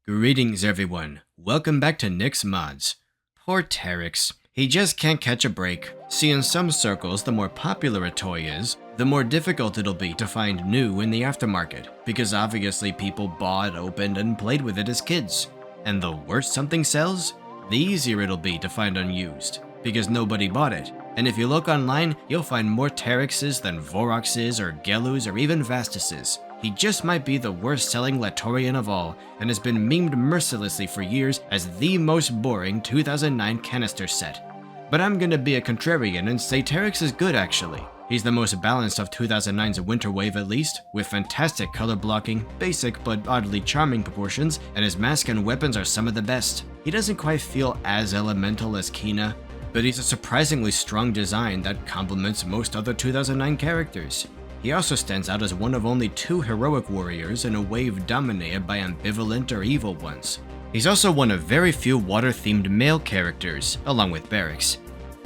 Greetings everyone, welcome back to Nick's Mods. Poor Tarix, he just can't catch a break. See, in some circles, the more popular a toy is, the more difficult it'll be to find new in the aftermarket, because obviously people bought, opened, and played with it as kids. And the worse something sells, the easier it'll be to find unused, because nobody bought it. And if you look online, you'll find more Tarixes than Voroxes or Gelus or even Vastuses. He just might be the worst selling Latorian of all, and has been memed mercilessly for years as the most boring 2009 canister set. But I'm gonna be a contrarian and say Tarix is good actually. He's the most balanced of 2009's Winter Wave at least, with fantastic color blocking, basic but oddly charming proportions, and his mask and weapons are some of the best. He doesn't quite feel as elemental as Kina, but he's a surprisingly strong design that complements most other 2009 characters. He also stands out as one of only 2 heroic warriors in a wave dominated by ambivalent or evil ones. He's also one of very few water-themed male characters, along with Barracks.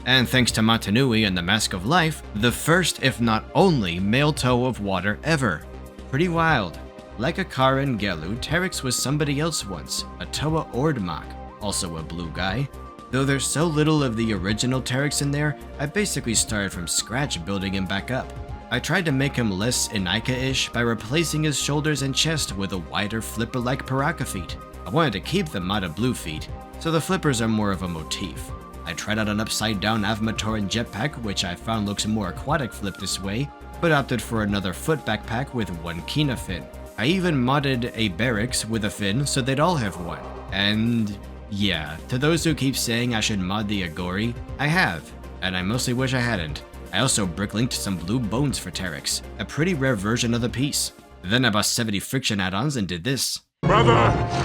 And thanks to Matanui and the Mask of Life, the first, if not only, male toe of water ever. Pretty wild. Like Akara and Gelu, Tarix was somebody else once, a Toa Ordmak, also a blue guy. Though there's so little of the original Tarix in there, I basically started from scratch building him back up. I tried to make him less Inika-ish by replacing his shoulders and chest with a wider flipper-like Paraka feet. I wanted to keep the Mata blue feet, so the flippers are more of a motif. I tried out an upside-down Avmatoran jetpack, which I found looks more aquatic flip this way, but opted for another foot backpack with 1 Kina fin. I even modded a Barracks with a fin so they'd all have one. And yeah, to those who keep saying I should mod the Agori, I have, and I mostly wish I hadn't. I also bricklinked some blue bones for Tarix, a pretty rare version of the piece. Then I bought 70 friction add-ons and did this. Brother,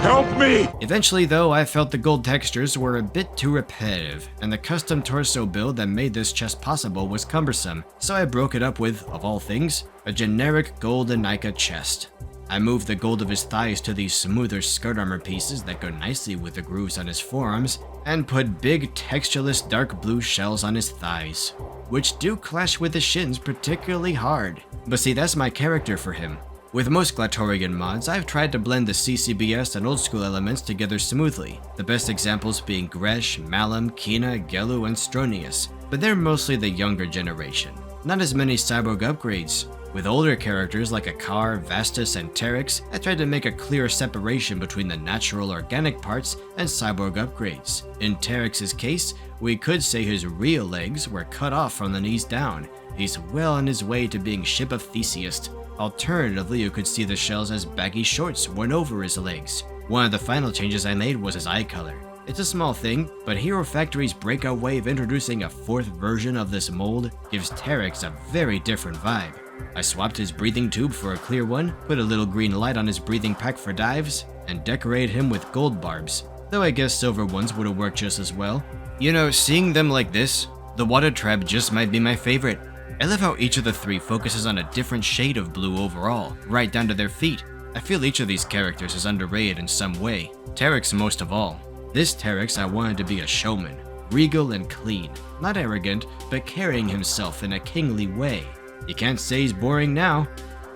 help me! Eventually though, I felt the gold textures were a bit too repetitive, and the custom torso build that made this chest possible was cumbersome, so I broke it up with, of all things, a generic gold Inika chest. I moved the gold of his thighs to these smoother skirt armor pieces that go nicely with the grooves on his forearms, and put big textureless dark blue shells on his thighs, which do clash with his shins particularly hard. But see, that's my character for him. With most Glatorian mods, I've tried to blend the CCBS and old school elements together smoothly, the best examples being Gresh, Malum, Kina, Gelu, and Stronius, but they're mostly the younger generation. Not as many cyborg upgrades. With older characters like Akar, Vastus, and Tarix, I tried to make a clear separation between the natural organic parts and cyborg upgrades. In Tarix's case, we could say his real legs were cut off from the knees down. He's well on his way to being Ship of Theseus. Alternatively, you could see the shells as baggy shorts worn over his legs. One of the final changes I made was his eye color. It's a small thing, but Hero Factory's breakout way of introducing a 4th version of this mold gives Tarix a very different vibe. I swapped his breathing tube for a clear one, put a little green light on his breathing pack for dives, and decorated him with gold barbs, though I guess silver ones would have worked just as well. You know, seeing them like this, the water trap just might be my favorite. I love how each of the 3 focuses on a different shade of blue overall, right down to their feet. I feel each of these characters is underrated in some way, Tarix most of all. This Tarix I wanted to be a showman, regal and clean, not arrogant, but carrying himself in a kingly way. You can't say he's boring now.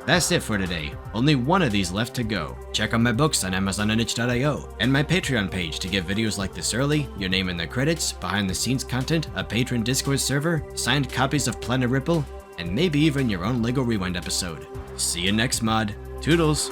That's it for today, only one of these left to go. Check out my books on Amazon and itch.io, and my Patreon page to get videos like this early, your name in the credits, behind the scenes content, a patron Discord server, signed copies of Planet Ripple, and maybe even your own LEGO Rewind episode. See you next mod. Toodles!